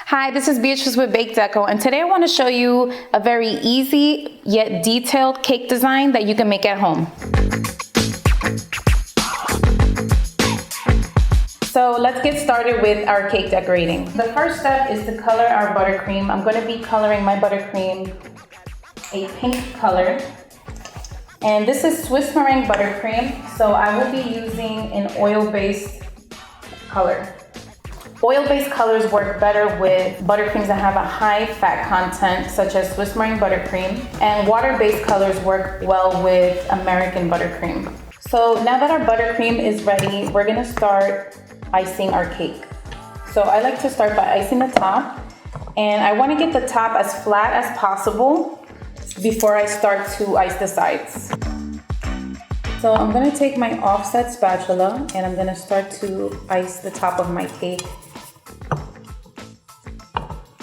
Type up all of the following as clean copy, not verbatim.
Hi, this is Beatrice with Bake Deco, and today I want to show you a very easy yet detailed cake design that you can make at home. So let's get started with our cake decorating. The first step is to color our buttercream. I'm going to be coloring my buttercream a pink color. And this is Swiss meringue buttercream, so I will be using an oil-based color. Oil-based colors work better with buttercreams that have a high fat content, such as Swiss meringue buttercream, and water-based colors work well with American buttercream. So now that our buttercream is ready, we're gonna start icing our cake. So I like to start by icing the top, and I wanna get the top as flat as possible before I start to ice the sides. So I'm gonna take my offset spatula and I'm gonna start to ice the top of my cake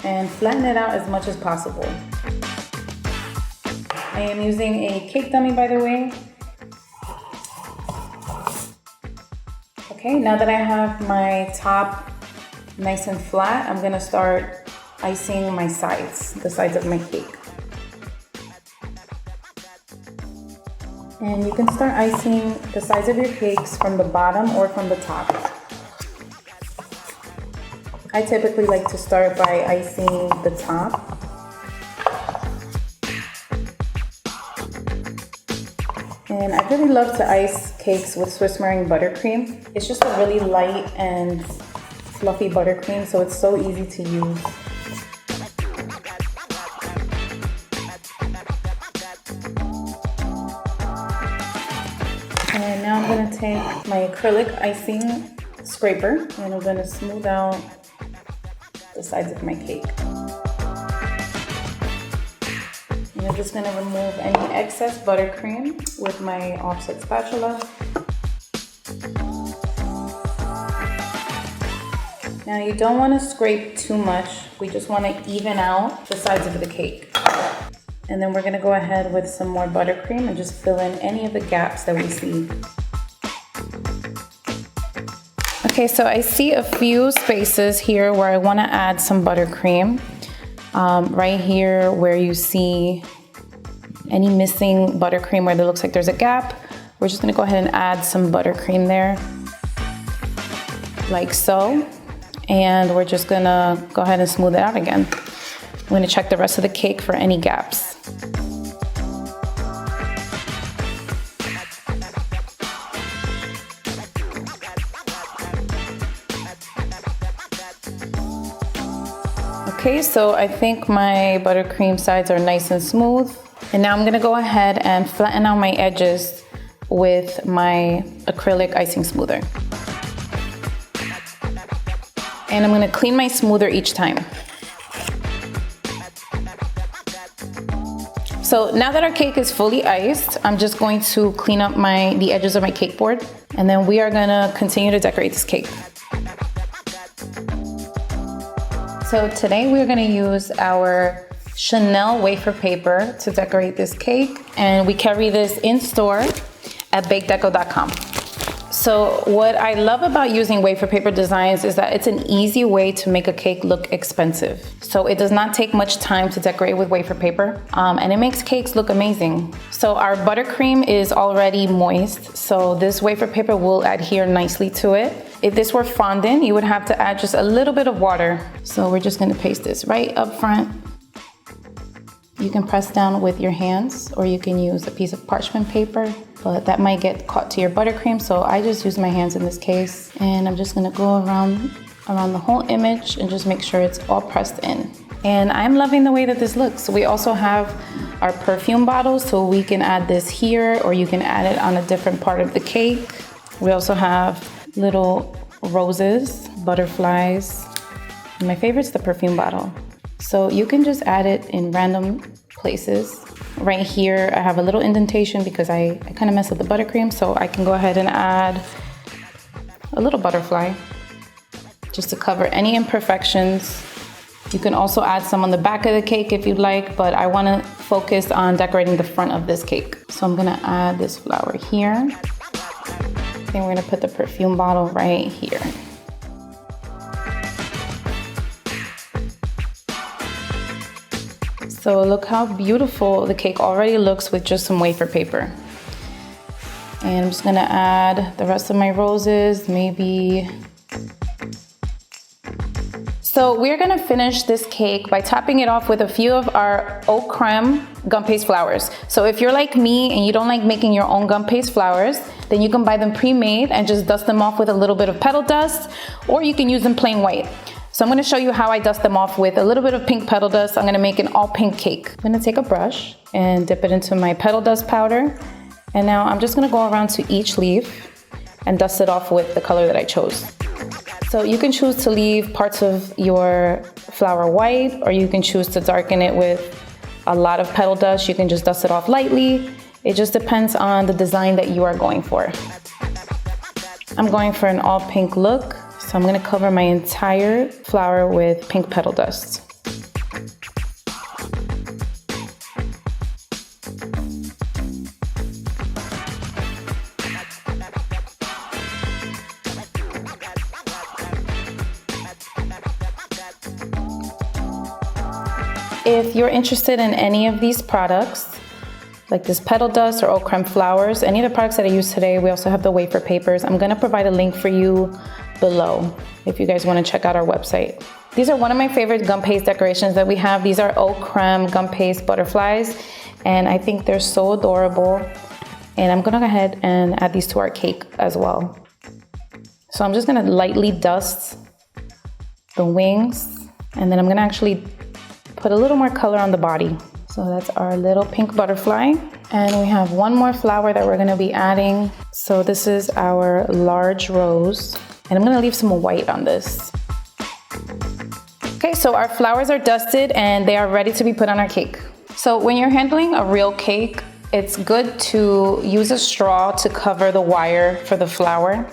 and flatten it out as much as possible. I am using a cake dummy, by the way. Okay, now that I have my top nice and flat, I'm gonna start icing my sides, the sides of my cake. And you can start icing the sides of your cakes from the bottom or from the top. I typically like to start by icing the top. And I really love to ice cakes with Swiss meringue buttercream. It's just a really light and fluffy buttercream, so it's so easy to use. And now I'm going to take my acrylic icing scraper and I'm going to smooth out the sides of my cake. And I'm just going to remove any excess buttercream with my offset spatula. Now you don't want to scrape too much. We just want to even out the sides of the cake. And then we're going to go ahead with some more buttercream and just fill in any of the gaps that we see. Okay, so I see a few spaces here where I want to add some buttercream. Right here where you see any missing buttercream where it looks like there's a gap, we're just going to go ahead and add some buttercream there, like so. And we're just going to go ahead and smooth it out again. I'm going to check the rest of the cake for any gaps. Okay, so I think my buttercream sides are nice and smooth. And now I'm gonna go ahead and flatten out my edges with my acrylic icing smoother. And I'm gonna clean my smoother each time. So now that our cake is fully iced, I'm just going to clean up the edges of my cake board, and then we are gonna continue to decorate this cake. So today we're gonna use our Chanel wafer paper to decorate this cake, and we carry this in store at bakedeco.com. So what I love about using wafer paper designs is that it's an easy way to make a cake look expensive. So it does not take much time to decorate with wafer paper, and it makes cakes look amazing. So our buttercream is already moist, so this wafer paper will adhere nicely to it. If this were fondant, you would have to add just a little bit of water. So we're just gonna paste this right up front. You can press down with your hands, or you can use a piece of parchment paper, but that might get caught to your buttercream, so I just use my hands in this case. And I'm just gonna go around the whole image and just make sure it's all pressed in. And I'm loving the way that this looks. We also have our perfume bottles, so we can add this here, or you can add it on a different part of the cake. We also have little roses, butterflies. And my favorite's the perfume bottle. So you can just add it in random places. Right here, I have a little indentation because I kind of messed with the buttercream, so I can go ahead and add a little butterfly just to cover any imperfections. You can also add some on the back of the cake if you'd like, but I want to focus on decorating the front of this cake. So I'm gonna add this flower here. Then we're gonna put the perfume bottle right here. So look how beautiful the cake already looks with just some wafer paper. And I'm just gonna add the rest of my roses, maybe. So we're gonna finish this cake by topping it off with a few of our Eau Creme Gumpaste Flowers. So if you're like me and you don't like making your own Gumpaste flowers, then you can buy them pre-made and just dust them off with a little bit of petal dust, or you can use them plain white. So I'm gonna show you how I dust them off with a little bit of pink petal dust. I'm gonna make an all pink cake. I'm gonna take a brush and dip it into my petal dust powder. And now I'm just gonna go around to each leaf and dust it off with the color that I chose. So you can choose to leave parts of your flower white, or you can choose to darken it with a lot of petal dust. You can just dust it off lightly. It just depends on the design that you are going for. I'm going for an all pink look. So I'm gonna cover my entire flower with pink petal dust. If you're interested in any of these products, like this petal dust or Eau Creme flowers, any of the products that I use today, we also have the wafer papers. I'm gonna provide a link for you below if you guys wanna check out our website. These are one of my favorite Gumpaste decorations that we have. These are Eau Creme Gumpaste butterflies, and I think they're so adorable. And I'm gonna go ahead and add these to our cake as well. So I'm just gonna lightly dust the wings, and then I'm gonna actually put a little more color on the body. So that's our little pink butterfly. And we have one more flower that we're gonna be adding. So this is our large rose. And I'm gonna leave some white on this. Okay, so our flowers are dusted and they are ready to be put on our cake. So when you're handling a real cake, it's good to use a straw to cover the wire for the flower.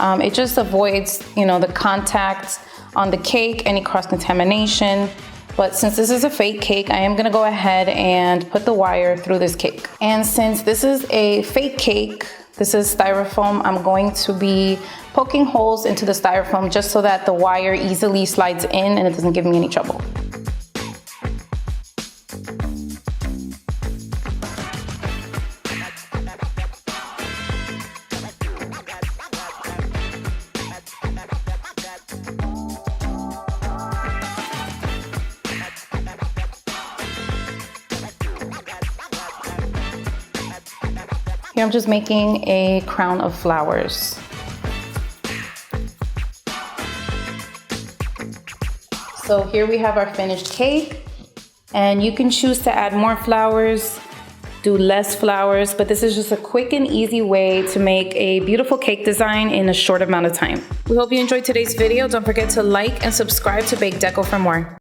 It just avoids, the contact on the cake, any cross-contamination. But since this is a fake cake, I am gonna go ahead and put the wire through this cake. And since this is a fake cake, this is styrofoam, I'm going to be poking holes into the styrofoam just so that the wire easily slides in and it doesn't give me any trouble. Here I'm just making a crown of flowers. So here we have our finished cake, and you can choose to add more flowers, do less flowers, but this is just a quick and easy way to make a beautiful cake design in a short amount of time. We hope you enjoyed today's video. Don't forget to like and subscribe to Bake Deco for more.